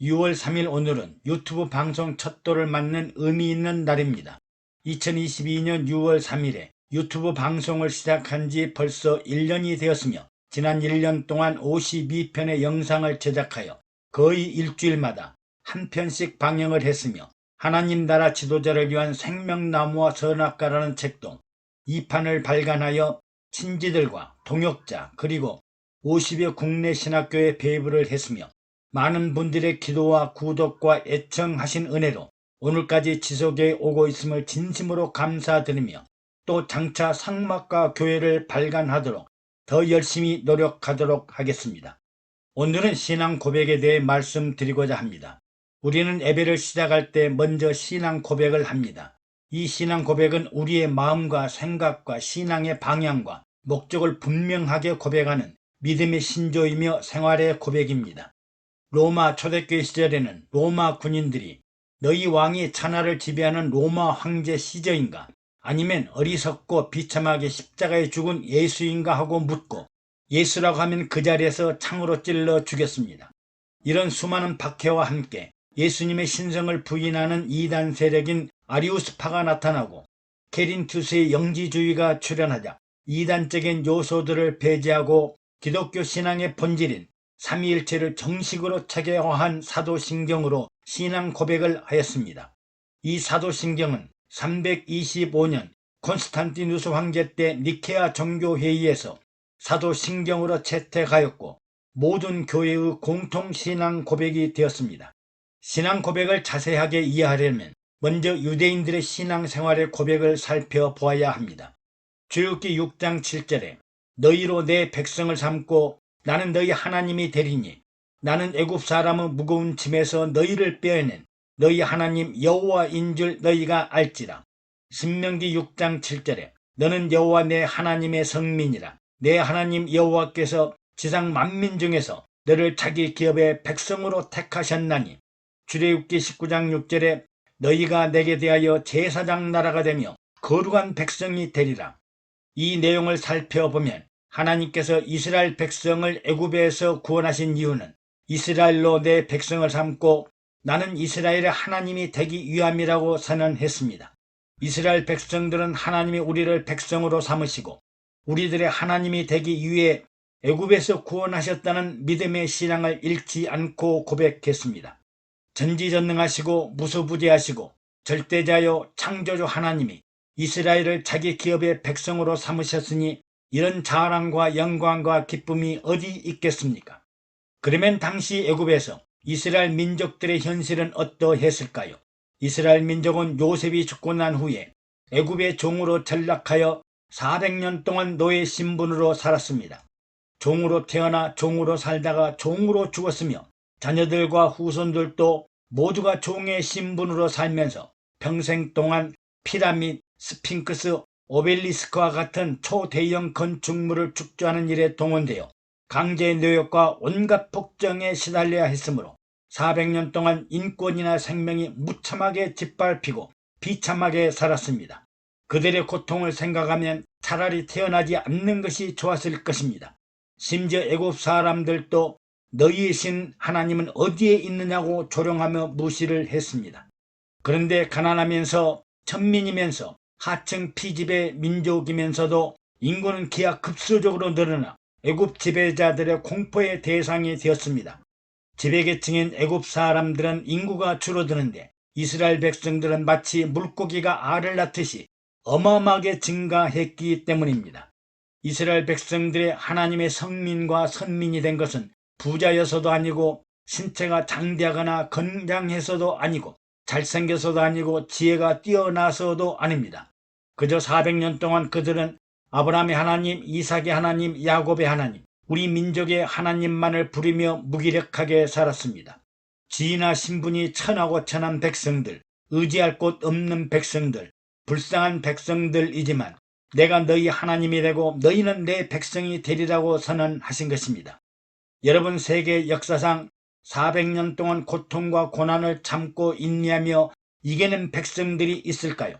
6월 3일 오늘은 유튜브 방송 첫 돌을 맞는 의미 있는 날입니다. 2022년 6월 3일에 유튜브 방송을 시작한 지 벌써 1년이 되었으며 지난 1년 동안 52편의 영상을 제작하여 거의 일주일마다 한 편씩 방영을 했으며 하나님 나라 지도자를 위한 생명나무와 선악과라는 책도 2판을 발간하여 친지들과 동역자 그리고 50여 국내 신학교에 배부를 했으며 많은 분들의 기도와 구독과 애청하신 은혜로 오늘까지 지속해 오고 있음을 진심으로 감사드리며 또 장차 상막과 교회를 발간하도록 더 열심히 노력하도록 하겠습니다. 오늘은 신앙 고백에 대해 말씀드리고자 합니다. 우리는 예배를 시작할 때 먼저 신앙 고백을 합니다. 이 신앙 고백은 우리의 마음과 생각과 신앙의 방향과 목적을 분명하게 고백하는 믿음의 신조이며 생활의 고백입니다. 로마 초대교회 시절에는 로마 군인들이 너희 왕이 천하를 지배하는 로마 황제 시저인가 아니면 어리석고 비참하게 십자가에 죽은 예수인가 하고 묻고 예수라고 하면 그 자리에서 창으로 찔러 죽였습니다. 이런 수많은 박해와 함께 예수님의 신성을 부인하는 이단 세력인 아리우스파가 나타나고 케린투스의 영지주의가 출현하자 이단적인 요소들을 배제하고 기독교 신앙의 본질인 삼위일체를 정식으로 체계화한 사도신경으로 신앙 고백을 하였습니다. 이 사도신경은 325년 콘스탄티누스 황제 때 니케아 종교회의에서 사도신경으로 채택하였고 모든 교회의 공통 신앙 고백이 되었습니다. 신앙 고백을 자세하게 이해하려면 먼저 유대인들의 신앙생활의 고백을 살펴보아야 합니다. 출애굽기 6장 7절에 너희로 내 백성을 삼고 나는 너희 하나님이 되리니 나는 애굽 사람의 무거운 짐에서 너희를 빼어낸 너희 하나님 여호와인 줄 너희가 알지라. 신명기 6장 7절에 너는 여호와 내 하나님의 성민이라. 내 하나님 여호와께서 지상 만민 중에서 너를 자기 기업의 백성으로 택하셨나니. 출애굽기 19장 6절에 너희가 내게 대하여 제사장 나라가 되며 거룩한 백성이 되리라. 이 내용을 살펴보면 하나님께서 이스라엘 백성을 애굽에서 구원하신 이유는 이스라엘로 내 백성을 삼고 나는 이스라엘의 하나님이 되기 위함이라고 선언했습니다. 이스라엘 백성들은 하나님이 우리를 백성으로 삼으시고 우리들의 하나님이 되기 위해 애굽에서 구원하셨다는 믿음의 신앙을 잃지 않고 고백했습니다. 전지전능하시고 무소부재하시고 절대자요 창조주 하나님이 이스라엘을 자기 기업의 백성으로 삼으셨으니 이런 자랑과 영광과 기쁨이 어디 있겠습니까? 그러면 당시 애굽에서 이스라엘 민족들의 현실은 어떠했을까요? 이스라엘 민족은 요셉이 죽고 난 후에 애굽의 종으로 전락하여 400년 동안 노예 신분으로 살았습니다. 종으로 태어나 종으로 살다가 종으로 죽었으며 자녀들과 후손들도 모두가 종의 신분으로 살면서 평생 동안 피라밋, 스핑크스, 오벨리스크와 같은 초대형 건축물을 축조하는 일에 동원되어 강제 노역과 온갖 폭정에 시달려야 했으므로 400년 동안 인권이나 생명이 무참하게 짓밟히고 비참하게 살았습니다. 그들의 고통을 생각하면 차라리 태어나지 않는 것이 좋았을 것입니다. 심지어 애굽 사람들도 너희의 신 하나님은 어디에 있느냐고 조롱하며 무시를 했습니다. 그런데 가난하면서 천민이면서 하층 피지배 민족이면서도 인구는 기하급수적으로 늘어나 애굽 지배자들의 공포의 대상이 되었습니다. 지배계층인 애굽 사람들은 인구가 줄어드는데 이스라엘 백성들은 마치 물고기가 알을 낳듯이 어마어마하게 증가했기 때문입니다. 이스라엘 백성들의 하나님의 성민과 선민이 된 것은 부자여서도 아니고 신체가 장대하거나 건장해서도 아니고 잘생겨서도 아니고 지혜가 뛰어나서도 아닙니다. 그저 400년 동안 그들은 아브라함의 하나님, 이삭의 하나님, 야곱의 하나님, 우리 민족의 하나님만을 부리며 무기력하게 살았습니다. 지위나 신분이 천하고 천한 백성들, 의지할 곳 없는 백성들, 불쌍한 백성들이지만 내가 너희 하나님이 되고 너희는 내 백성이 되리라고 선언하신 것입니다. 여러분, 세계 역사상 400년 동안 고통과 고난을 참고 인내하며 이겨낸 백성들이 있을까요?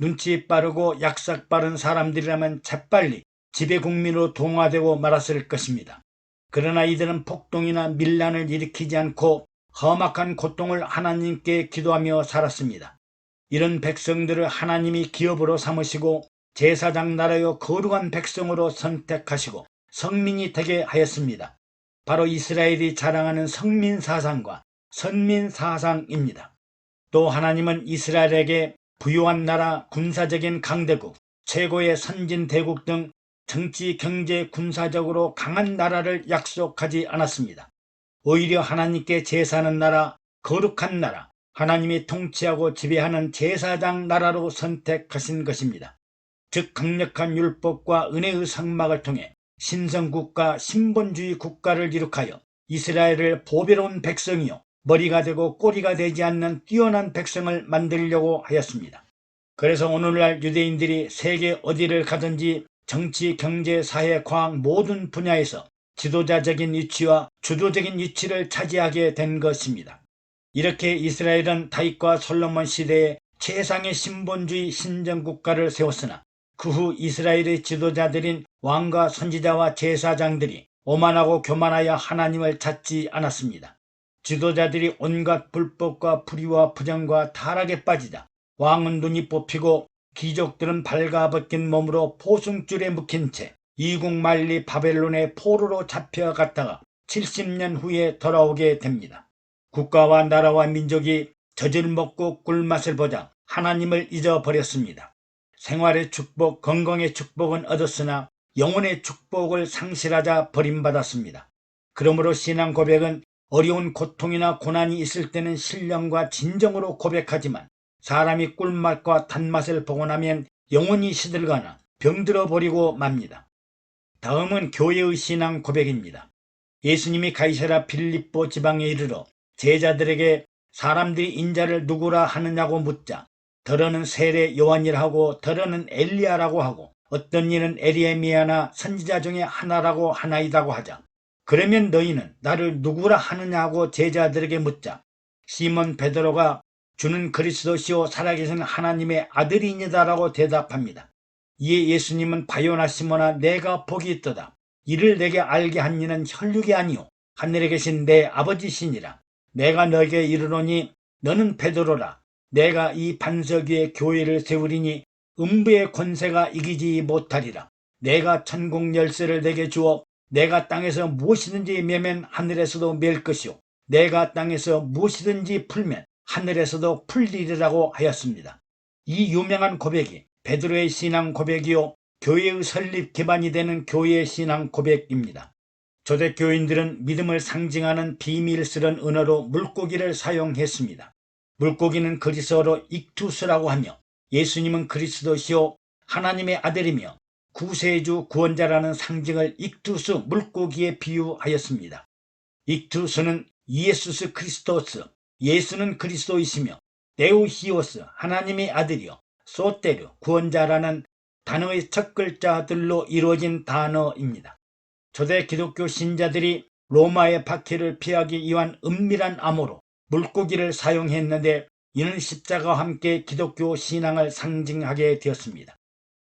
눈치 빠르고 약삭 빠른 사람들이라면 재빨리 지배국민으로 동화되고 말았을 것입니다. 그러나 이들은 폭동이나 밀란을 일으키지 않고 험악한 고통을 하나님께 기도하며 살았습니다. 이런 백성들을 하나님이 기업으로 삼으시고 제사장 나라요 거룩한 백성으로 선택하시고 성민이 되게 하였습니다. 바로 이스라엘이 자랑하는 성민사상과 선민사상입니다. 또 하나님은 이스라엘에게 부유한 나라, 군사적인 강대국, 최고의 선진대국 등 정치, 경제, 군사적으로 강한 나라를 약속하지 않았습니다. 오히려 하나님께 제사하는 나라, 거룩한 나라, 하나님이 통치하고 지배하는 제사장 나라로 선택하신 것입니다. 즉 강력한 율법과 은혜의 상막을 통해 신성국가, 신본주의 국가를 이룩하여 이스라엘을 보배로운 백성이요 머리가 되고 꼬리가 되지 않는 뛰어난 백성을 만들려고 하였습니다. 그래서 오늘날 유대인들이 세계 어디를 가든지 정치, 경제, 사회, 과학 모든 분야에서 지도자적인 위치와 주도적인 위치를 차지하게 된 것입니다. 이렇게 이스라엘은 다윗과 솔로몬 시대에 최상의 신본주의 신정국가를 세웠으나 그 후 이스라엘의 지도자들인 왕과 선지자와 제사장들이 오만하고 교만하여 하나님을 찾지 않았습니다. 지도자들이 온갖 불법과 불의와 부정과 타락에 빠지자 왕은 눈이 뽑히고 귀족들은 발가벗긴 몸으로 포승줄에 묶인 채 이국만리 바벨론의 포로로 잡혀갔다가 70년 후에 돌아오게 됩니다. 국가와 나라와 민족이 젖을 먹고 꿀맛을 보자 하나님을 잊어버렸습니다. 생활의 축복, 건강의 축복은 얻었으나 영혼의 축복을 상실하자 버림받았습니다. 그러므로 신앙 고백은 어려운 고통이나 고난이 있을 때는 신령과 진정으로 고백하지만 사람이 꿀맛과 단맛을 보고 나면 영혼이 시들거나 병들어 버리고 맙니다. 다음은 교회의 신앙 고백입니다. 예수님이 가이사랴 빌립보 지방에 이르러 제자들에게 사람들이 인자를 누구라 하느냐고 묻자 더러는 세례 요한이라 하고 더러는 엘리야라고 하고 어떤 이는 에리에미야나 선지자 중에 하나라고 하나이다고 하자 그러면 너희는 나를 누구라 하느냐고 제자들에게 묻자 시몬 베드로가 주는 그리스도시요 살아계신 하나님의 아들이니다라고 대답합니다. 이에 예수님은 바요나 시몬아 내가 복이 있도다. 이를 내게 알게 한 이는 혈육이 아니요 하늘에 계신 내 아버지시니라. 내가 너에게 이르노니 너는 베드로라. 내가 이 반석 위에 교회를 세우리니 음부의 권세가 이기지 못하리라. 내가 천국 열쇠를 내게 주어 내가 땅에서 무엇이든지 매면 하늘에서도 맬 것이요 내가 땅에서 무엇이든지 풀면 하늘에서도 풀리리라고 하였습니다. 이 유명한 고백이 베드로의 신앙 고백이요 교회의 설립 기반이 되는 교회의 신앙 고백입니다. 초대교인들은 믿음을 상징하는 비밀스런 언어로 물고기를 사용했습니다. 물고기는 그리스어로 익투스라고 하며 예수님은 그리스도시요 하나님의 아들이며 구세주 구원자라는 상징을 익투스 물고기에 비유하였습니다. 익투스는 이에수스 크리스토스 예수는 그리스도이시며 데우히오스 하나님의 아들이요 소테르 구원자라는 단어의 첫 글자들로 이루어진 단어입니다. 초대 기독교 신자들이 로마의 박해를 피하기 위한 은밀한 암호로 물고기를 사용했는데 이는 십자가와 함께 기독교 신앙을 상징하게 되었습니다.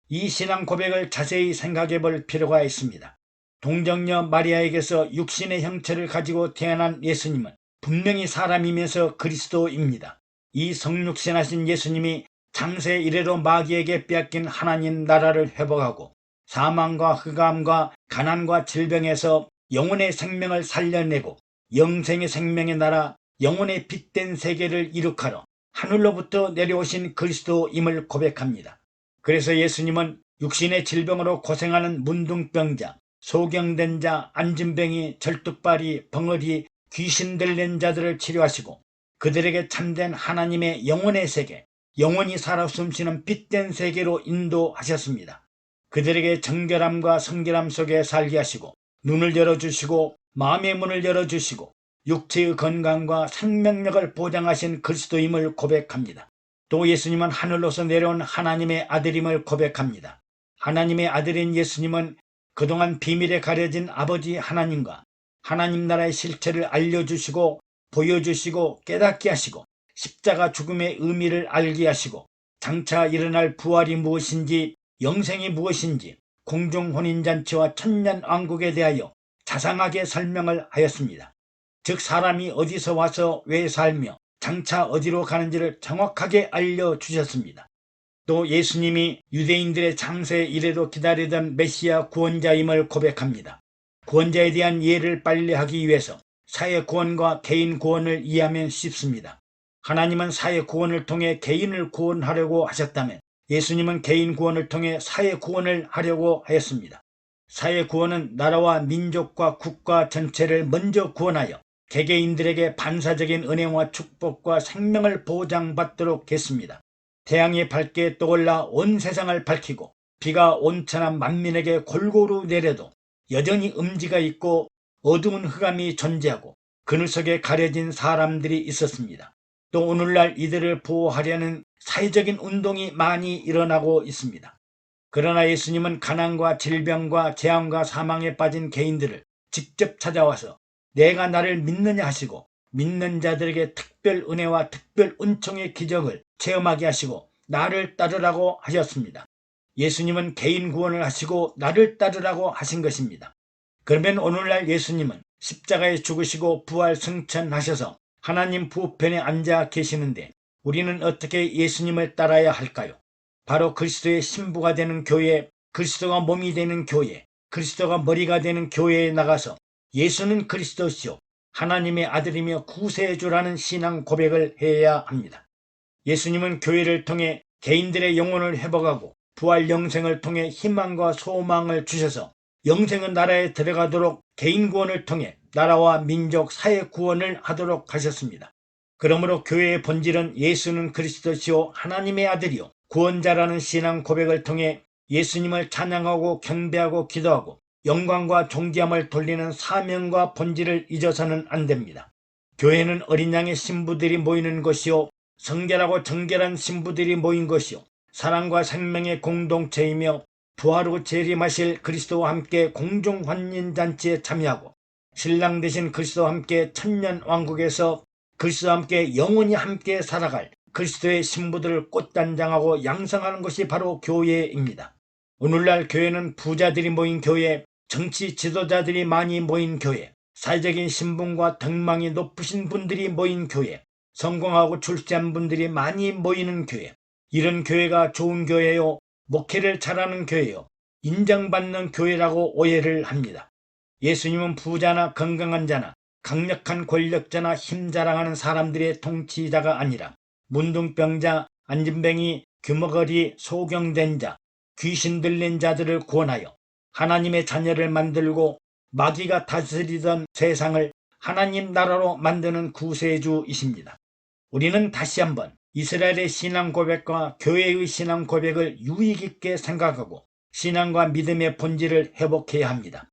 이 신앙 고백을 자세히 생각해 볼 필요가 있습니다. 동정녀 마리아에게서 육신의 형체를 가지고 태어난 예수님은 분명히 사람이면서 그리스도입니다. 이 성육신하신 예수님이 창세 이래로 마귀에게 빼앗긴 하나님 나라를 회복하고 사망과 흑암과 가난과 질병에서 영혼의 생명을 살려내고 영생의 생명의 나라 영혼의 빛된 세계를 이룩하러 하늘로부터 내려오신 그리스도임을 고백합니다. 그래서 예수님은 육신의 질병으로 고생하는 문둥병자, 소경된 자, 안진뱅이, 절뚝발이, 벙어리, 귀신 들린 자들을 치료하시고 그들에게 참된 하나님의 영혼의 세계, 영원히 살아 숨쉬는 빛된 세계로 인도하셨습니다. 그들에게 정결함과 성결함 속에 살게 하시고 눈을 열어주시고 마음의 문을 열어주시고 육체의 건강과 생명력을 보장하신 그리스도임을 고백합니다. 또 예수님은 하늘로서 내려온 하나님의 아들임을 고백합니다. 하나님의 아들인 예수님은 그동안 비밀에 가려진 아버지 하나님과 하나님 나라의 실체를 알려주시고 보여주시고 깨닫게 하시고 십자가 죽음의 의미를 알게 하시고 장차 일어날 부활이 무엇인지 영생이 무엇인지 공중 혼인잔치와 천년왕국에 대하여 자상하게 설명을 하였습니다. 즉 사람이 어디서 와서 왜 살며 장차 어디로 가는지를 정확하게 알려주셨습니다. 또 예수님이 유대인들의 장세 이래로 기다리던 메시아 구원자임을 고백합니다. 구원자에 대한 이해를 빨리 하기 위해서 사회 구원과 개인 구원을 이해하면 쉽습니다. 하나님은 사회 구원을 통해 개인을 구원하려고 하셨다면 예수님은 개인 구원을 통해 사회 구원을 하려고 하였습니다. 사회 구원은 나라와 민족과 국가 전체를 먼저 구원하여 개개인들에게 반사적인 은혜와 축복과 생명을 보장받도록 했습니다. 태양이 밝게 떠올라 온 세상을 밝히고 비가 온천한 만민에게 골고루 내려도 여전히 음지가 있고 어두운 흑암이 존재하고 그늘 속에 가려진 사람들이 있었습니다. 또 오늘날 이들을 보호하려는 사회적인 운동이 많이 일어나고 있습니다. 그러나 예수님은 가난과 질병과 재앙과 사망에 빠진 개인들을 직접 찾아와서 내가 나를 믿느냐 하시고 믿는 자들에게 특별 은혜와 특별 은총의 기적을 체험하게 하시고 나를 따르라고 하셨습니다. 예수님은 개인 구원을 하시고 나를 따르라고 하신 것입니다. 그러면 오늘날 예수님은 십자가에 죽으시고 부활 승천하셔서 하나님 부편에 앉아 계시는데 우리는 어떻게 예수님을 따라야 할까요? 바로 그리스도의 신부가 되는 교회, 그리스도가 몸이 되는 교회, 그리스도가 머리가 되는 교회에 나가서 예수는 그리스도시요 하나님의 아들이며 구세주라는 신앙 고백을 해야 합니다. 예수님은 교회를 통해 개인들의 영혼을 회복하고 부활 영생을 통해 희망과 소망을 주셔서 영생의 나라에 들어가도록 개인 구원을 통해 나라와 민족, 사회 구원을 하도록 하셨습니다. 그러므로 교회의 본질은 예수는 그리스도시요 하나님의 아들이요 구원자라는 신앙 고백을 통해 예수님을 찬양하고 경배하고 기도하고 영광과 존귀함을 돌리는 사명과 본질을 잊어서는 안 됩니다. 교회는 어린 양의 신부들이 모이는 곳이요 성결하고 정결한 신부들이 모인 것이요 사랑과 생명의 공동체이며 부활후 재림하실 그리스도와 함께 공중환인잔치에 참여하고 신랑 되신 그리스도와 함께 천년왕국에서 그리스도와 함께 영원히 함께 살아갈 그리스도의 신부들을 꽃단장하고 양성하는 것이 바로 교회입니다. 오늘날 교회는 부자들이 모인 교회, 정치 지도자들이 많이 모인 교회, 사회적인 신분과 덕망이 높으신 분들이 모인 교회, 성공하고 출세한 분들이 많이 모이는 교회, 이런 교회가 좋은 교회요, 목회를 잘하는 교회요, 인정받는 교회라고 오해를 합니다. 예수님은 부자나 건강한 자나 강력한 권력자나 힘자랑하는 사람들의 통치자가 아니라 문둥병자, 안진뱅이, 규머거리, 소경된 자, 귀신 들린 자들을 구원하여 하나님의 자녀를 만들고 마귀가 다스리던 세상을 하나님 나라로 만드는 구세주이십니다. 우리는 다시 한번 이스라엘의 신앙 고백과 교회의 신앙 고백을 유익 있게 생각하고 신앙과 믿음의 본질을 회복해야 합니다.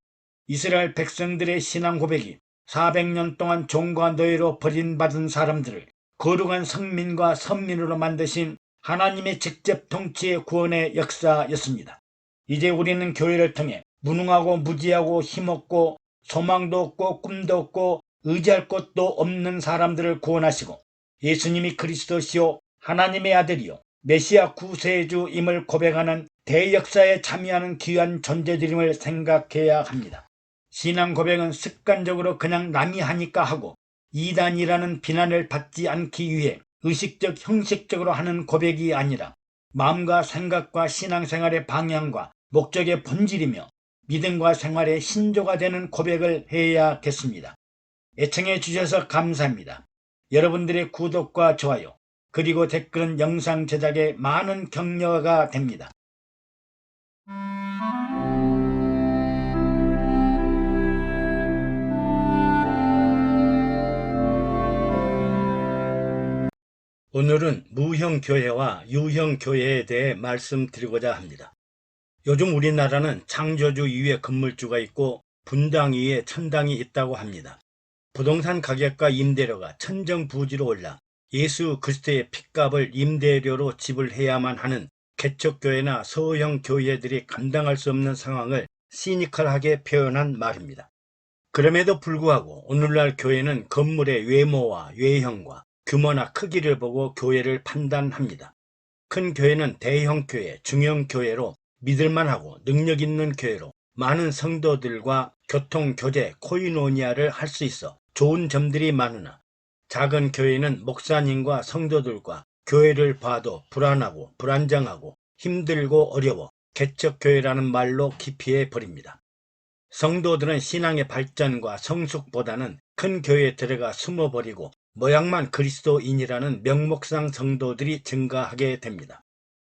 이스라엘 백성들의 신앙 고백이 400년 동안 종과 노예로 버림받은 사람들을 거룩한 성민과 선민으로 만드신 하나님의 직접 통치의 구원의 역사였습니다. 이제 우리는 교회를 통해 무능하고 무지하고 힘없고 소망도 없고 꿈도 없고 의지할 곳도 없는 사람들을 구원하시고 예수님이 그리스도시요 하나님의 아들이요 메시아 구세주임을 고백하는 대역사에 참여하는 귀한 존재들임을 생각해야 합니다. 신앙 고백은 습관적으로 그냥 남이 하니까 하고 이단이라는 비난을 받지 않기 위해 의식적 형식적으로 하는 고백이 아니라 마음과 생각과 신앙생활의 방향과 목적의 본질이며 믿음과 생활의 신조가 되는 고백을 해야겠습니다. 애청해 주셔서 감사합니다. 여러분들의 구독과 좋아요 그리고 댓글은 영상 제작에 많은 격려가 됩니다. 오늘은 무형교회와 유형교회에 대해 말씀드리고자 합니다. 요즘 우리나라는 창조주 위에 건물주가 있고 분당 위에 천당이 있다고 합니다. 부동산 가격과 임대료가 천정부지로 올라 예수 그리스도의 핏값을 임대료로 지불해야만 하는 개척교회나 소형 교회들이 감당할 수 없는 상황을 시니컬하게 표현한 말입니다. 그럼에도 불구하고 오늘날 교회는 건물의 외모와 외형과 규모나 크기를 보고 교회를 판단합니다. 큰 교회는 대형 교회, 중형 교회로 믿을만하고 능력 있는 교회로 많은 성도들과 교통, 교제, 코이노니아를 할 수 있어 좋은 점들이 많으나 작은 교회는 목사님과 성도들과 교회를 봐도 불안하고 불안정하고 힘들고 어려워 개척교회라는 말로 기피해 버립니다. 성도들은 신앙의 발전과 성숙보다는 큰 교회에 들어가 숨어버리고 모양만 그리스도인이라는 명목상 성도들이 증가하게 됩니다.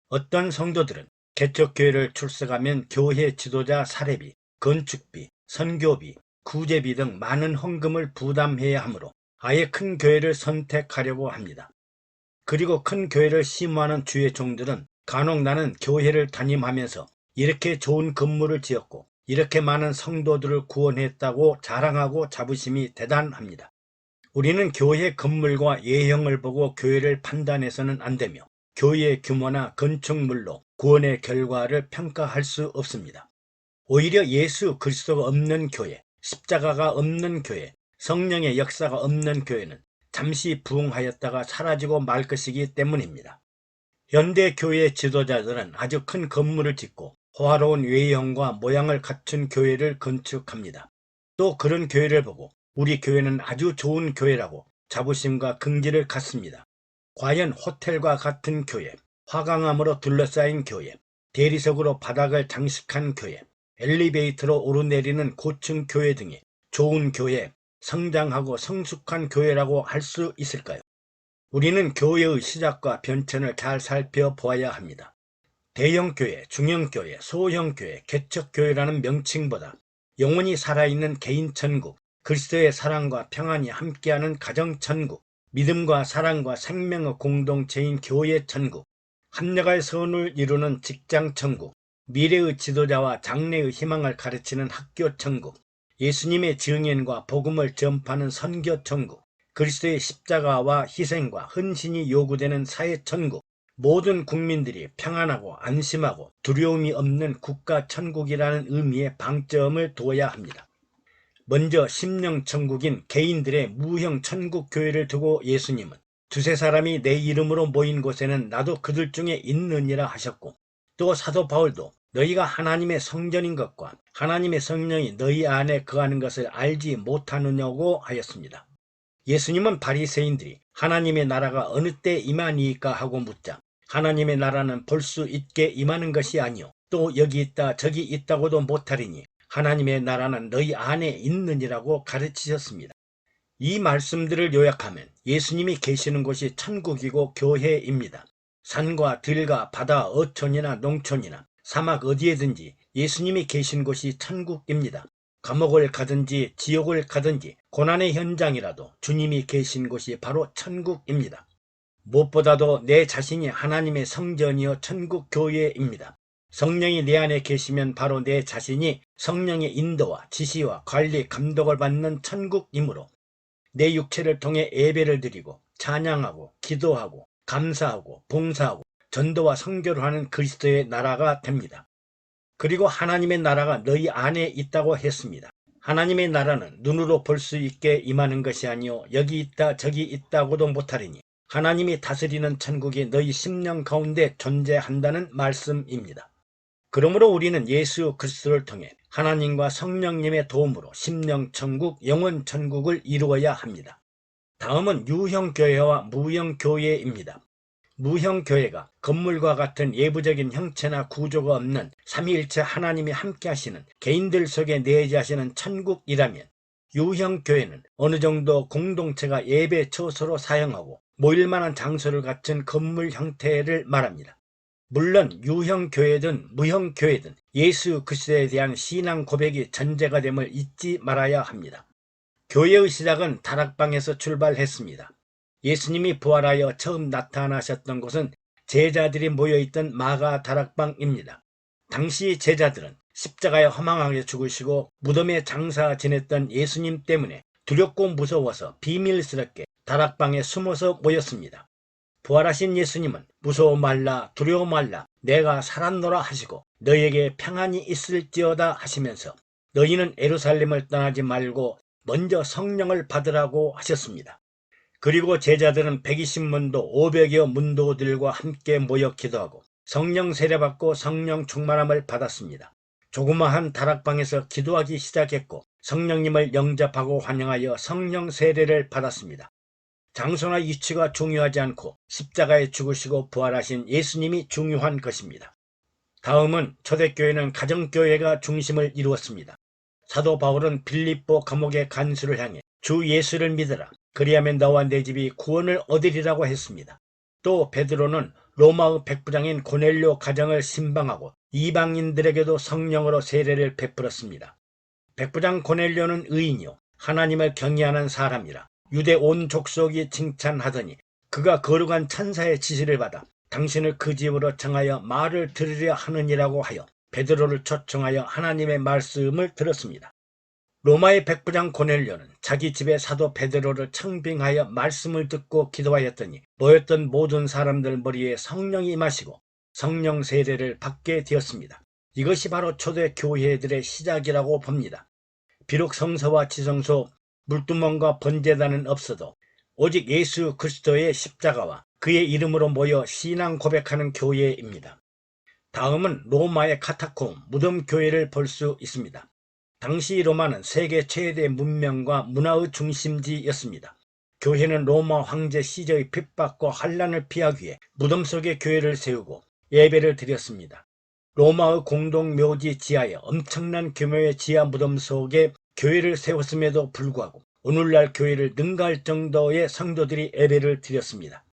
어떤 성도들은 개척교회를 출석하면 교회 지도자 사례비, 건축비, 선교비, 구제비 등 많은 헌금을 부담해야 하므로 아예 큰 교회를 선택하려고 합니다. 그리고 큰 교회를 심호하는 주의 종들은 간혹 나는 교회를 담임하면서 이렇게 좋은 건물을 지었고 이렇게 많은 성도들을 구원했다고 자랑하고 자부심이 대단합니다. 우리는 교회 건물과 예형을 보고 교회를 판단해서는 안 되며 교회의 규모나 건축물로 구원의 결과를 평가할 수 없습니다. 오히려 예수 그리스도가 없는 교회, 십자가가 없는 교회, 성령의 역사가 없는 교회는 잠시 부흥하였다가 사라지고 말 것이기 때문입니다. 현대 교회 지도자들은 아주 큰 건물을 짓고 호화로운 외형과 모양을 갖춘 교회를 건축합니다. 또 그런 교회를 보고 우리 교회는 아주 좋은 교회라고 자부심과 긍지를 갖습니다. 과연 호텔과 같은 교회, 화강암으로 둘러싸인 교회, 대리석으로 바닥을 장식한 교회, 엘리베이터로 오르내리는 고층 교회 등의 좋은 교회, 성장하고 성숙한 교회라고 할 수 있을까요? 우리는 교회의 시작과 변천을 잘 살펴보아야 합니다. 대형교회, 중형교회, 소형교회, 개척교회라는 명칭보다 영원히 살아있는 개인천국, 그리스도의 사랑과 평안이 함께하는 가정천국, 믿음과 사랑과 생명의 공동체인 교회천국, 합력할 선을 이루는 직장천국, 미래의 지도자와 장래의 희망을 가르치는 학교천국, 예수님의 증언과 복음을 전파하는 선교천국, 그리스도의 십자가와 희생과 헌신이 요구되는 사회천국, 모든 국민들이 평안하고 안심하고 두려움이 없는 국가천국이라는 의미의 방점을 둬야 합니다. 먼저 심령천국인 개인들의 무형천국교회를 두고 예수님은 두세 사람이 내 이름으로 모인 곳에는 나도 그들 중에 있느니라 하셨고, 또 사도 바울도 너희가 하나님의 성전인 것과 하나님의 성령이 너희 안에 거하는 것을 알지 못하느냐고 하였습니다. 예수님은 바리새인들이 하나님의 나라가 어느 때 임하니까 하고 묻자 하나님의 나라는 볼 수 있게 임하는 것이 아니요 또 여기 있다 저기 있다고도 못하리니 하나님의 나라는 너희 안에 있느니라고 가르치셨습니다. 이 말씀들을 요약하면 예수님이 계시는 곳이 천국이고 교회입니다. 산과 들과 바다, 어촌이나 농촌이나 사막 어디에든지 예수님이 계신 곳이 천국입니다. 감옥을 가든지 지옥을 가든지 고난의 현장이라도 주님이 계신 곳이 바로 천국입니다. 무엇보다도 내 자신이 하나님의 성전이요 천국 교회입니다. 성령이 내 안에 계시면 바로 내 자신이 성령의 인도와 지시와 관리, 감독을 받는 천국이므로 내 육체를 통해 예배를 드리고 찬양하고 기도하고 감사하고 봉사하고 전도와 선교를 하는 그리스도의 나라가 됩니다. 그리고 하나님의 나라가 너희 안에 있다고 했습니다. 하나님의 나라는 눈으로 볼 수 있게 임하는 것이 아니요 여기 있다 저기 있다고도 못하리니 하나님이 다스리는 천국이 너희 심령 가운데 존재한다는 말씀입니다. 그러므로 우리는 예수 그리스도를 통해 하나님과 성령님의 도움으로 심령천국, 영혼천국을 이루어야 합니다. 다음은 유형교회와 무형교회입니다. 무형교회가 건물과 같은 예부적인 형체나 구조가 없는 삼위일체 하나님이 함께 하시는 개인들 속에 내재하시는 천국이라면, 유형교회는 어느 정도 공동체가 예배 처소로 사용하고 모일 만한 장소를 갖춘 건물 형태를 말합니다. 물론 유형교회든 무형교회든 예수 그리스도에 대한 신앙 고백이 전제가 됨을 잊지 말아야 합니다. 교회의 시작은 다락방에서 출발했습니다. 예수님이 부활하여 처음 나타나셨던 곳은 제자들이 모여있던 마가 다락방입니다. 당시 제자들은 십자가에 허망하게 죽으시고 무덤에 장사 지냈던 예수님 때문에 두렵고 무서워서 비밀스럽게 다락방에 숨어서 모였습니다. 부활하신 예수님은 무서워 말라 두려워 말라 내가 살았노라 하시고 너희에게 평안이 있을지어다 하시면서 너희는 예루살렘을 떠나지 말고 먼저 성령을 받으라고 하셨습니다. 그리고 제자들은 120문도 500여 문도들과 함께 모여 기도하고 성령 세례받고 성령 충만함을 받았습니다. 조그마한 다락방에서 기도하기 시작했고 성령님을 영접하고 환영하여 성령 세례를 받았습니다. 장소나 위치가 중요하지 않고 십자가에 죽으시고 부활하신 예수님이 중요한 것입니다. 다음은 초대교회는 가정교회가 중심을 이루었습니다. 사도 바울은 빌립보 감옥의 간수를 향해 주 예수를 믿으라. 그리하면 너와 내 집이 구원을 얻으리라고 했습니다. 또 베드로는 로마의 백부장인 고넬료 가정을 신방하고 이방인들에게도 성령으로 세례를 베풀었습니다. 백부장 고넬료는 의인이요 하나님을 경외하는 사람이라 유대 온 족속이 칭찬하더니 그가 거룩한 천사의 지시를 받아 당신을 그 집으로 청하여 말을 들으려 하느니라고 하여 베드로를 초청하여 하나님의 말씀을 들었습니다. 로마의 백부장 고넬료는 자기 집에 사도 베드로를 청빙하여 말씀을 듣고 기도하였더니 모였던 모든 사람들 머리에 성령이 임하시고 성령 세례를 받게 되었습니다. 이것이 바로 초대 교회들의 시작이라고 봅니다. 비록 성서와 지성소, 물두멍과 번제단은 없어도 오직 예수 그리스도의 십자가와 그의 이름으로 모여 신앙 고백하는 교회입니다. 다음은 로마의 카타콤, 무덤 교회를 볼 수 있습니다. 당시 로마는 세계 최대 문명과 문화의 중심지였습니다. 교회는 로마 황제 시저의 핍박과 환란을 피하기 위해 무덤 속에 교회를 세우고 예배를 드렸습니다. 로마의 공동묘지 지하에 엄청난 규모의 지하 무덤 속에 교회를 세웠음에도 불구하고 오늘날 교회를 능가할 정도의 성도들이 예배를 드렸습니다.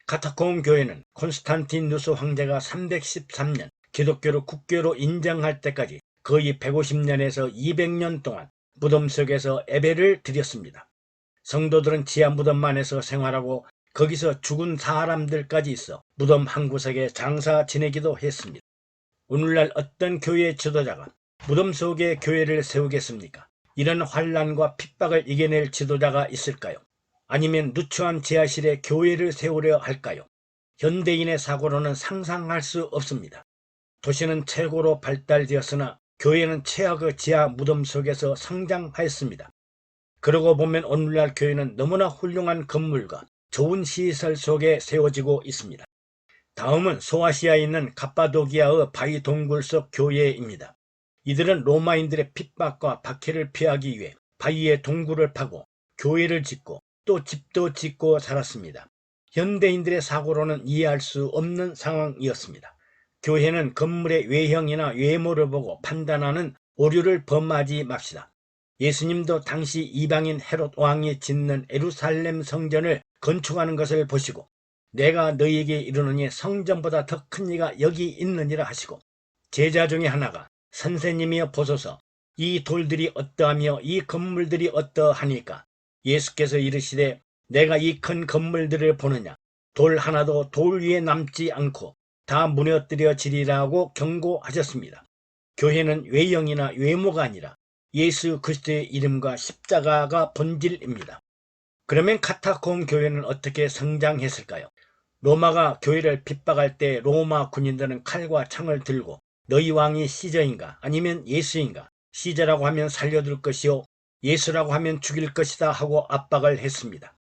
카타콤 교회는 콘스탄티누스 황제가 313년 기독교를 국교로 인정할 때까지 거의 150년에서 200년 동안 무덤 속에서 예배를 드렸습니다. 성도들은 지하 무덤 안에서 생활하고 거기서 죽은 사람들까지 있어 무덤 한 구석에 장사 지내기도 했습니다. 오늘날 어떤 교회 지도자가 무덤 속에 교회를 세우겠습니까? 이런 환란과 핍박을 이겨낼 지도자가 있을까요? 아니면 누추한 지하실에 교회를 세우려 할까요? 현대인의 사고로는 상상할 수 없습니다. 도시는 최고로 발달되었으나 교회는 최악의 지하 무덤 속에서 성장하였습니다. 그러고 보면 오늘날 교회는 너무나 훌륭한 건물과 좋은 시설 속에 세워지고 있습니다. 다음은 소아시아에 있는 갑바도기아의 바위 동굴 속 교회입니다. 이들은 로마인들의 핍박과 박해를 피하기 위해 바위에 동굴을 파고 교회를 짓고 또 집도 짓고 살았습니다. 현대인들의 사고로는 이해할 수 없는 상황이었습니다. 교회는 건물의 외형이나 외모를 보고 판단하는 오류를 범하지 맙시다. 예수님도 당시 이방인 헤롯 왕이 짓는 예루살렘 성전을 건축하는 것을 보시고 내가 너희에게 이르노니 성전보다 더 큰 이가 여기 있느니라 하시고 제자 중에 하나가 선생님이여 보소서 이 돌들이 어떠하며 이 건물들이 어떠하니까 예수께서 이르시되 내가 이 큰 건물들을 보느냐 돌 하나도 돌 위에 남지 않고 다 무너뜨려지리라고 경고하셨습니다. 교회는 외형이나 외모가 아니라 예수 그리스도의 이름과 십자가가 본질입니다. 그러면 카타콤 교회는 어떻게 성장했을까요? 로마가 교회를 핍박할 때 로마 군인들은 칼과 창을 들고 너희 왕이 시저인가 아니면 예수인가? 시저라고 하면 살려둘 것이요 예수라고 하면 죽일 것이다 하고 압박을 했습니다.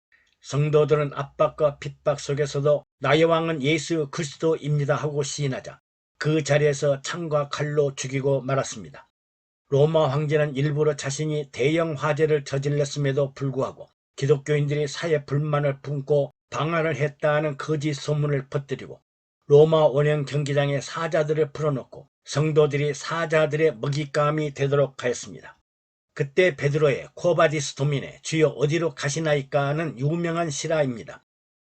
성도들은 압박과 핍박 속에서도 나의 왕은 예수 그리스도입니다 하고 시인하자 그 자리에서 창과 칼로 죽이고 말았습니다. 로마 황제는 일부러 자신이 대형 화재를 저질렀음에도 불구하고 기독교인들이 사회 불만을 품고 방한을 했다는 거짓 소문을 퍼뜨리고 로마 원형 경기장에 사자들을 풀어놓고 성도들이 사자들의 먹잇감이 되도록 하였습니다. 그때 베드로의 코바디스 도민의 주여 어디로 가시나이까는 유명한 실화입니다.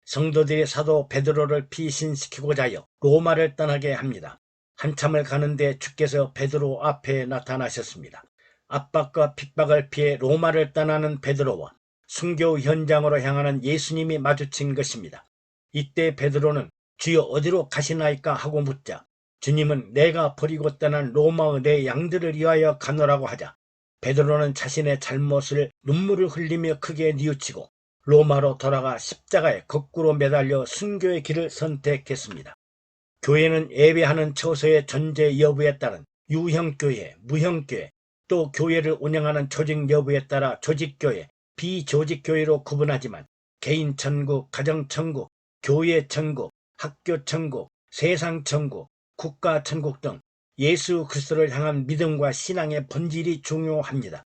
성도들이 사도 베드로를 피신시키고자 하여 로마를 떠나게 합니다. 한참을 가는데 주께서 베드로 앞에 나타나셨습니다. 압박과 핍박을 피해 로마를 떠나는 베드로와 순교 현장으로 향하는 예수님이 마주친 것입니다. 이때 베드로는 주여 어디로 가시나이까 하고 묻자 주님은 내가 버리고 떠난 로마의 내 양들을 위하여 가노라고 하자 베드로는 자신의 잘못을 눈물을 흘리며 크게 뉘우치고 로마로 돌아가 십자가에 거꾸로 매달려 순교의 길을 선택했습니다. 교회는 예배하는 처소의 존재 여부에 따른 유형교회, 무형교회, 또 교회를 운영하는 조직 여부에 따라 조직교회, 비조직교회로 구분하지만 개인 천국, 가정 천국, 교회 천국, 학교 천국, 세상 천국, 국가 천국 등 예수 그리스도를 향한 믿음과 신앙의 본질이 중요합니다.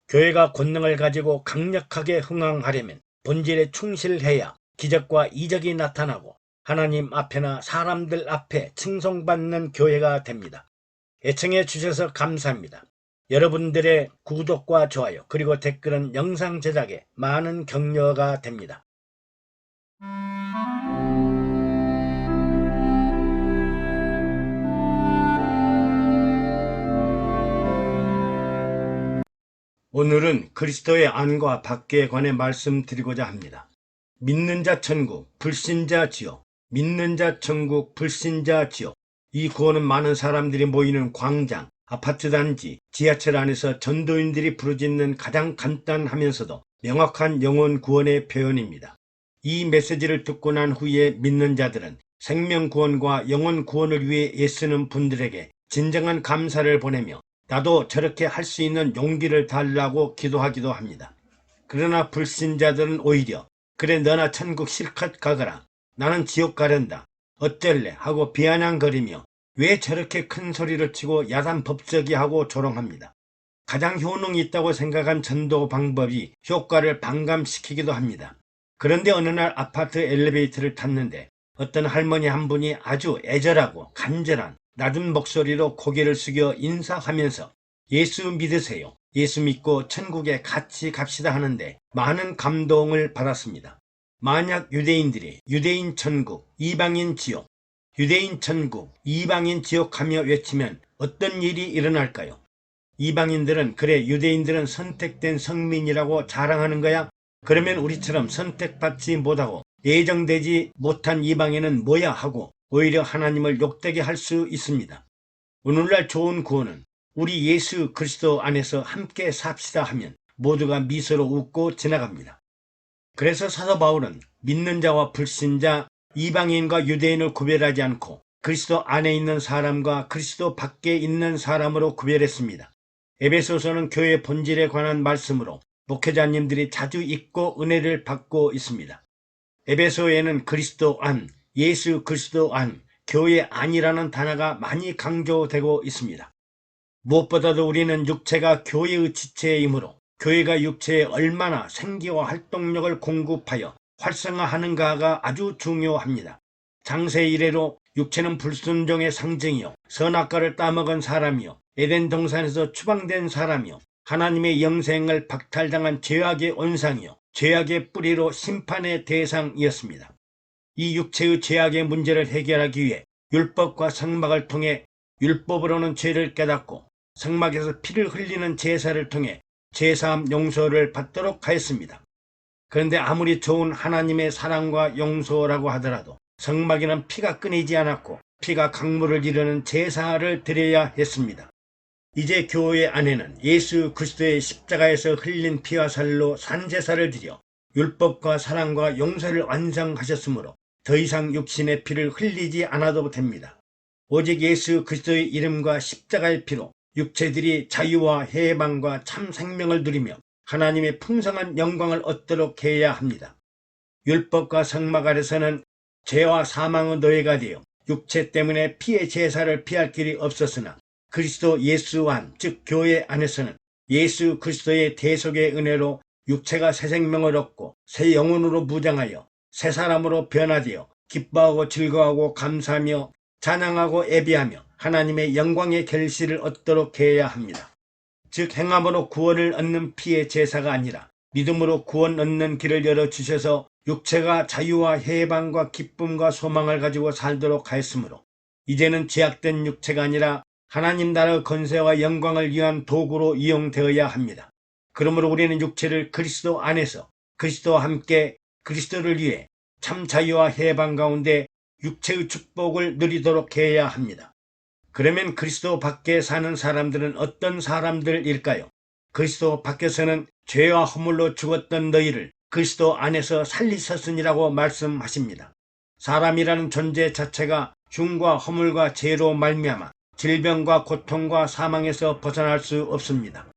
교회가 권능을 가지고 강력하게 흥황하려면 본질에 충실해야 기적과 이적이 나타나고 하나님 앞에나 사람들 앞에 칭송받는 교회가 됩니다. 애청해 주셔서 감사합니다. 여러분들의 구독과 좋아요 그리고 댓글은 영상 제작에 많은 격려가 됩니다. 오늘은 그리스도의 안과 밖에 관해 말씀드리고자 합니다. 믿는 자 천국, 불신자 지옥, 믿는 자 천국, 불신자 지옥. 이 구호는 많은 사람들이 모이는 광장, 아파트 단지, 지하철 안에서 전도인들이 부르짖는 가장 간단하면서도 명확한 영혼 구원의 표현입니다. 이 메시지를 듣고 난 후에 믿는 자들은 생명 구원과 영혼 구원을 위해 애쓰는 분들에게 진정한 감사를 보내며 나도 저렇게 할 수 있는 용기를 달라고 기도하기도 합니다. 그러나 불신자들은 오히려 그래 너나 천국 실컷 가거라. 나는 지옥 가련다. 어쩔래 하고 비아냥거리며 왜 저렇게 큰 소리를 치고 야단 법석이 하고 조롱합니다. 가장 효능이 있다고 생각한 전도 방법이 효과를 반감시키기도 합니다. 그런데 어느 날 아파트 엘리베이터를 탔는데 어떤 할머니 한 분이 아주 애절하고 간절한 낮은 목소리로 고개를 숙여 인사하면서 예수 믿으세요. 예수 믿고 천국에 같이 갑시다 하는데 많은 감동을 받았습니다. 만약 유대인들이 유대인 천국, 이방인 지옥, 유대인 천국, 이방인 지옥하며 외치면 어떤 일이 일어날까요? 이방인들은 그래 유대인들은 선택된 성민이라고 자랑하는 거야? 그러면 우리처럼 선택받지 못하고 예정되지 못한 이방인은 뭐야 하고 오히려 하나님을 욕되게 할 수 있습니다. 오늘날 좋은 구원은 우리 예수 그리스도 안에서 함께 삽시다 하면 모두가 미소로 웃고 지나갑니다. 그래서 사도 바울은 믿는 자와 불신자, 이방인과 유대인을 구별하지 않고 그리스도 안에 있는 사람과 그리스도 밖에 있는 사람으로 구별했습니다. 에베소서는 교회 본질에 관한 말씀으로 목회자님들이 자주 읽고 은혜를 받고 있습니다. 에베소에는 그리스도 안, 예수 그리스도 안, 교회 안이라는 단어가 많이 강조되고 있습니다. 무엇보다도 우리는 육체가 교회의 지체이므로 교회가 육체에 얼마나 생기와 활동력을 공급하여 활성화하는가가 아주 중요합니다. 장세 이래로 육체는 불순종의 상징이요 선악과를 따먹은 사람이요 에덴 동산에서 추방된 사람이요 하나님의 영생을 박탈당한 죄악의 온상이요 죄악의 뿌리로 심판의 대상이었습니다. 이 육체의 죄악의 문제를 해결하기 위해 율법과 성막을 통해 율법으로는 죄를 깨닫고 성막에서 피를 흘리는 제사를 통해 죄사함 용서를 받도록 하였습니다. 그런데 아무리 좋은 하나님의 사랑과 용서라고 하더라도 성막에는 피가 끊이지 않았고 피가 강물을 이루는 제사를 드려야 했습니다. 이제 교회 안에는 예수 그리스도의 십자가에서 흘린 피와 살로 산제사를 드려 율법과 사랑과 용서를 완성하셨으므로 더 이상 육신의 피를 흘리지 않아도 됩니다. 오직 예수 그리스도의 이름과 십자가의 피로 육체들이 자유와 해방과 참 생명을 누리며 하나님의 풍성한 영광을 얻도록 해야 합니다. 율법과 성막 아래서는 죄와 사망의 노예가 되어 육체 때문에 피의 제사를 피할 길이 없었으나 그리스도 예수 안, 즉 교회 안에서는 예수 그리스도의 대속의 은혜로 육체가 새 생명을 얻고 새 영혼으로 무장하여 새 사람으로 변화되어 기뻐하고 즐거워하고 감사하며 찬양하고 예배하며 하나님의 영광의 결실을 얻도록 해야 합니다. 즉 행함으로 구원을 얻는 피의 제사가 아니라 믿음으로 구원 얻는 길을 열어주셔서 육체가 자유와 해방과 기쁨과 소망을 가지고 살도록 하였으므로 이제는 제약된 육체가 아니라 하나님 나라의 권세와 영광을 위한 도구로 이용되어야 합니다. 그러므로 우리는 육체를 그리스도 안에서 그리스도와 함께 그리스도를 위해 참 자유와 해방 가운데 육체의 축복을 누리도록 해야 합니다. 그러면 그리스도 밖에 사는 사람들은 어떤 사람들일까요? 그리스도 밖에서는 죄와 허물로 죽었던 너희를 그리스도 안에서 살리셨으니라고 말씀하십니다. 사람이라는 존재 자체가 흉과 허물과 죄로 말미암아 질병과 고통과 사망에서 벗어날 수 없습니다.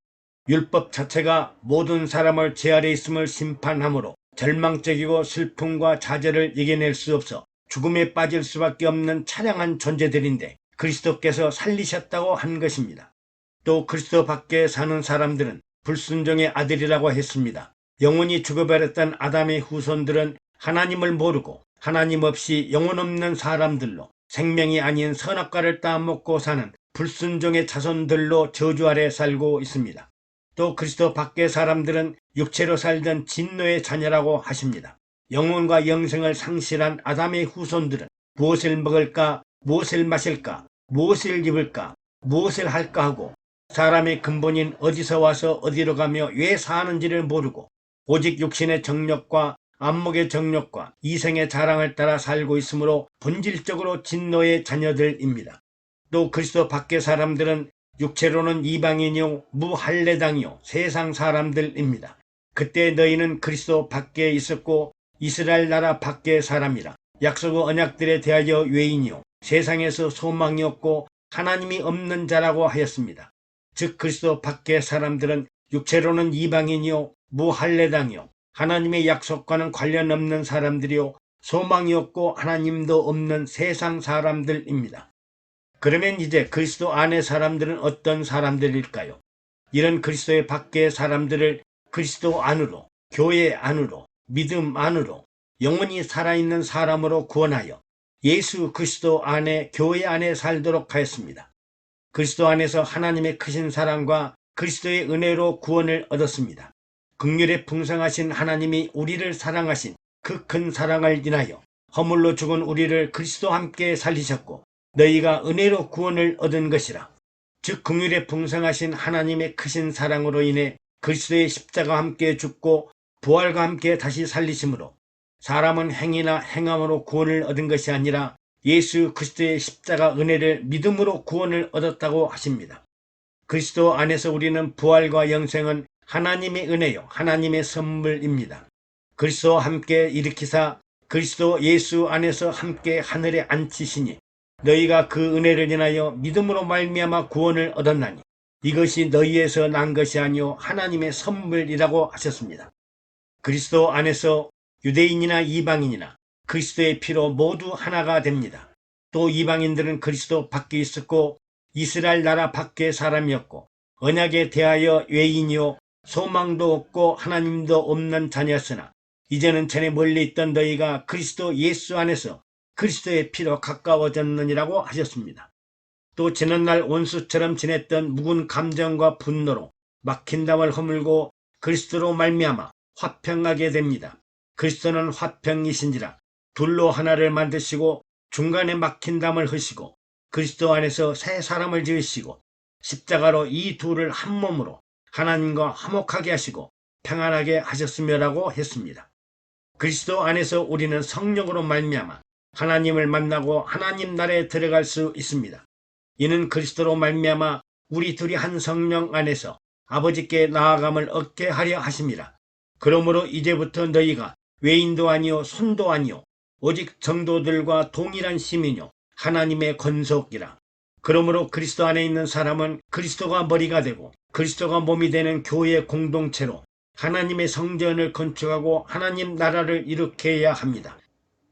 율법 자체가 모든 사람을 죄 아래 있음을 심판하므로 절망적이고 슬픔과 좌절을 이겨낼 수 없어 죽음에 빠질 수밖에 없는 처량한 존재들인데 그리스도께서 살리셨다고 한 것입니다. 또 그리스도 밖에 사는 사람들은 불순종의 아들이라고 했습니다. 영원히 죽어버렸던 아담의 후손들은 하나님을 모르고 하나님 없이 영혼 없는 사람들로 생명이 아닌 선악과를 따먹고 사는 불순종의 자손들로 저주 아래 살고 있습니다. 또 그리스도 밖의 사람들은 육체로 살던 진노의 자녀라고 하십니다. 영혼과 영생을 상실한 아담의 후손들은 무엇을 먹을까, 무엇을 마실까, 무엇을 입을까, 무엇을 할까 하고 사람의 근본인 어디서 와서 어디로 가며 왜 사는지를 모르고 오직 육신의 정욕과 안목의 정욕과 이생의 자랑을 따라 살고 있으므로 본질적으로 진노의 자녀들입니다. 또 그리스도 밖의 사람들은 육체로는 이방인이요 무할례당이요 세상 사람들입니다. 그때 너희는 그리스도 밖에 있었고 이스라엘 나라 밖의 사람이라 약속의 언약들에 대하여 외인이요 세상에서 소망이 없고 하나님이 없는 자라고 하였습니다. 즉 그리스도 밖의 사람들은 육체로는 이방인이요 무할례당이요 하나님의 약속과는 관련 없는 사람들이요 소망이 없고 하나님도 없는 세상 사람들입니다. 그러면 이제 그리스도 안의 사람들은 어떤 사람들일까요? 이런 그리스도의 밖의 사람들을 그리스도 안으로, 교회 안으로, 믿음 안으로 영원히 살아있는 사람으로 구원하여 예수 그리스도 안에 교회 안에 살도록 하였습니다. 그리스도 안에서 하나님의 크신 사랑과 그리스도의 은혜로 구원을 얻었습니다. 긍휼에 풍성하신 하나님이 우리를 사랑하신 그 큰 사랑을 인하여 허물로 죽은 우리를 그리스도와 함께 살리셨고 너희가 은혜로 구원을 얻은 것이라. 즉 긍휼에 풍성하신 하나님의 크신 사랑으로 인해 그리스도의 십자가와 함께 죽고 부활과 함께 다시 살리심으로 사람은 행위나 행함으로 구원을 얻은 것이 아니라 예수 그리스도의 십자가 은혜를 믿음으로 구원을 얻었다고 하십니다. 그리스도 안에서 우리는 부활과 영생은 하나님의 은혜요 하나님의 선물입니다. 그리스도와 함께 일으키사 그리스도 예수 안에서 함께 하늘에 앉히시니 너희가 그 은혜를 인하여 믿음으로 말미암아 구원을 얻었나니 이것이 너희에서 난 것이 아니요 하나님의 선물이라고 하셨습니다. 그리스도 안에서 유대인이나 이방인이나 그리스도의 피로 모두 하나가 됩니다. 또 이방인들은 그리스도 밖에 있었고 이스라엘 나라 밖의 사람이었고 언약에 대하여 외인이요 소망도 없고 하나님도 없는 자녀였으나 이제는 전에 멀리 있던 너희가 그리스도 예수 안에서 그리스도의 피로 가까워졌느니라고 하셨습니다. 또 지난날 원수처럼 지냈던 묵은 감정과 분노로 막힌 담을 허물고 그리스도로 말미암아 화평하게 됩니다. 그리스도는 화평이신지라 둘로 하나를 만드시고 중간에 막힌 담을 허시고 그리스도 안에서 새 사람을 지으시고 십자가로 이 둘을 한 몸으로 하나님과 화목하게 하시고 평안하게 하셨으며라고 했습니다. 그리스도 안에서 우리는 성령으로 말미암아 하나님을 만나고 하나님 나라에 들어갈 수 있습니다. 이는 그리스도로 말미암아 우리 둘이 한 성령 안에서 아버지께 나아감을 얻게 하려 하심이라. 그러므로 이제부터 너희가 외인도 아니요 손도 아니요 오직 정도들과 동일한 시민이요 하나님의 권속이라. 그러므로 그리스도 안에 있는 사람은 그리스도가 머리가 되고 그리스도가 몸이 되는 교회 공동체로 하나님의 성전을 건축하고 하나님 나라를 일으켜야 합니다.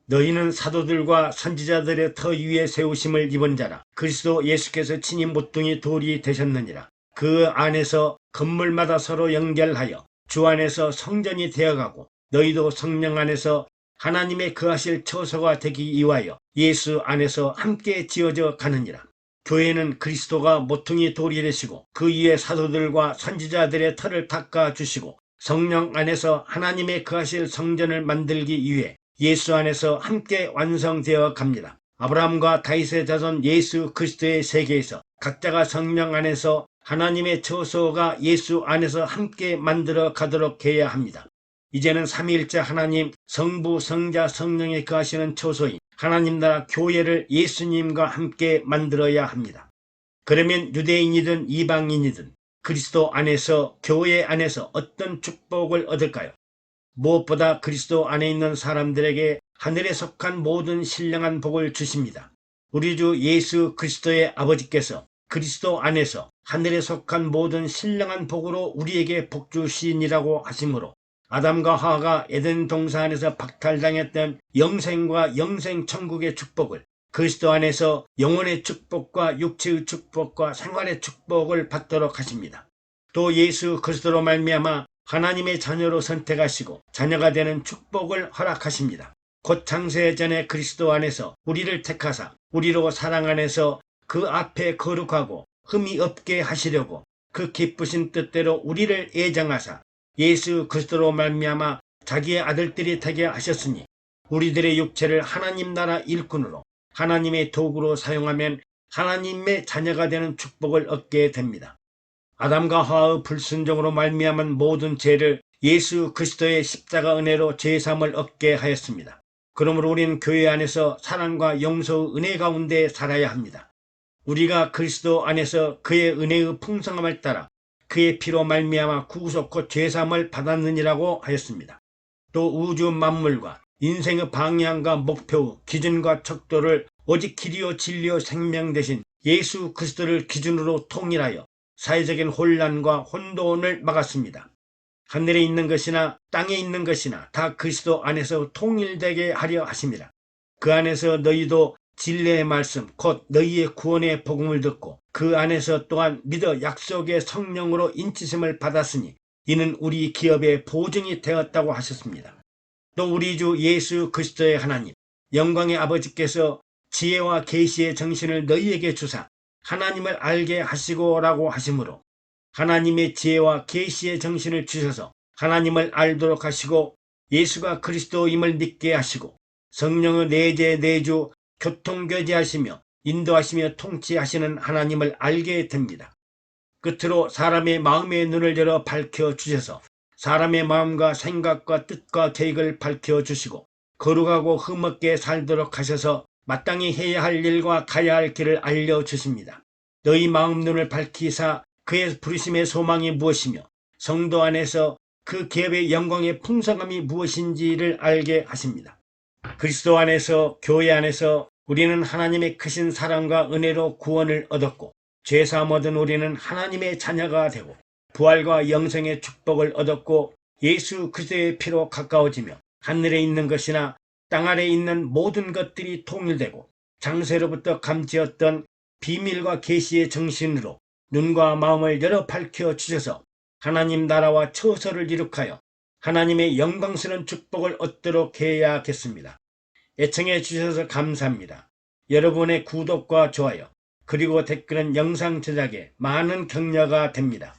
너희는 사도들과 선지자들의 터 위에 세우심을 입은 자라. 그리스도 예수께서 친히 모퉁이 돌이 되셨느니라. 그 안에서 건물마다 서로 연결하여 주 안에서 성전이 되어가고 너희도 성령 안에서 하나님의 거하실 처소가 되기 위하여 예수 안에서 함께 지어져 가느니라. 교회는 그리스도가 모퉁이 돌이 되시고 그 위에 사도들과 선지자들의 터를 닦아주시고 성령 안에서 하나님의 거하실 성전을 만들기 위해 예수 안에서 함께 완성되어 갑니다. 아브라함과 다윗의 자손 예수 그리스도의 세계에서 각자가 성령 안에서 하나님의 처소가 예수 안에서 함께 만들어 가도록 해야 합니다. 이제는 삼위일체 하나님 성부 성자 성령이 거하시는 처소인 하나님 나라 교회를 예수님과 함께 만들어야 합니다. 그러면 유대인이든 이방인이든 그리스도 안에서 교회 안에서 어떤 축복을 얻을까요? 무엇보다 그리스도 안에 있는 사람들에게 하늘에 속한 모든 신령한 복을 주십니다. 우리 주 예수 그리스도의 아버지께서 그리스도 안에서 하늘에 속한 모든 신령한 복으로 우리에게 복 주시니라고 하시므로 아담과 하와가 에덴 동산 안에서 박탈당했던 영생과 영생 천국의 축복을 그리스도 안에서 영혼의 축복과 육체의 축복과 생활의 축복을 받도록 하십니다. 또 예수 그리스도로 말미암아 하나님의 자녀로 선택하시고 자녀가 되는 축복을 허락하십니다. 곧 창세 전에 그리스도 안에서 우리를 택하사 우리로 사랑 안에서 그 앞에 거룩하고 흠이 없게 하시려고 그 기쁘신 뜻대로 우리를 예정하사 예수 그리스도로 말미암아 자기의 아들들이 되게 하셨으니 우리들의 육체를 하나님 나라 일꾼으로 하나님의 도구로 사용하면 하나님의 자녀가 되는 축복을 얻게 됩니다. 아담과 하와의 불순종으로 말미암은 모든 죄를 예수 그리스도의 십자가 은혜로 죄사함을 얻게 하였습니다. 그러므로 우리는 교회 안에서 사랑과 용서의 은혜 가운데 살아야 합니다. 우리가 그리스도 안에서 그의 은혜의 풍성함을 따라 그의 피로 말미암아 구속 곧 죄사함을 받았느니라고 하였습니다. 또 우주 만물과 인생의 방향과 목표, 기준과 척도를 오직 길이요 진리요 생명 되신 예수 그리스도를 기준으로 통일하여 사회적인 혼란과 혼돈을 막았습니다. 하늘에 있는 것이나 땅에 있는 것이나 다 그리스도 안에서 통일되게 하려 하십니다. 그 안에서 너희도 진리의 말씀 곧 너희의 구원의 복음을 듣고 그 안에서 또한 믿어 약속의 성령으로 인치심을 받았으니 이는 우리 기업의 보증이 되었다고 하셨습니다. 또 우리 주 예수 그리스도의 하나님 영광의 아버지께서 지혜와 계시의 정신을 너희에게 주사 하나님을 알게 하시고라고 하시므로 하나님의 지혜와 계시의 정신을 주셔서 하나님을 알도록 하시고 예수가 그리스도임을 믿게 하시고 성령의 내재 내주 교통교제하시며 인도하시며 통치하시는 하나님을 알게 됩니다. 끝으로 사람의 마음의 눈을 열어 밝혀주셔서 사람의 마음과 생각과 뜻과 계획을 밝혀주시고 거룩하고 흠없게 살도록 하셔서 마땅히 해야 할 일과 가야 할 길을 알려주십니다. 너희 마음 눈을 밝히사 그의 부르심의 소망이 무엇이며 성도 안에서 그 기업의 영광의 풍성함이 무엇인지를 알게 하십니다. 그리스도 안에서 교회 안에서 우리는 하나님의 크신 사랑과 은혜로 구원을 얻었고 죄사함 얻은 우리는 하나님의 자녀가 되고 부활과 영생의 축복을 얻었고 예수 그리스도의 피로 가까워지며 하늘에 있는 것이나 땅 아래에 있는 모든 것들이 통일되고 장세로부터 감지었던 비밀과 계시의 정신으로 눈과 마음을 열어 밝혀 주셔서 하나님 나라와 처소를 이룩하여 하나님의 영광스러운 축복을 얻도록 해야겠습니다. 애청해 주셔서 감사합니다. 여러분의 구독과 좋아요 그리고 댓글은 영상 제작에 많은 격려가 됩니다.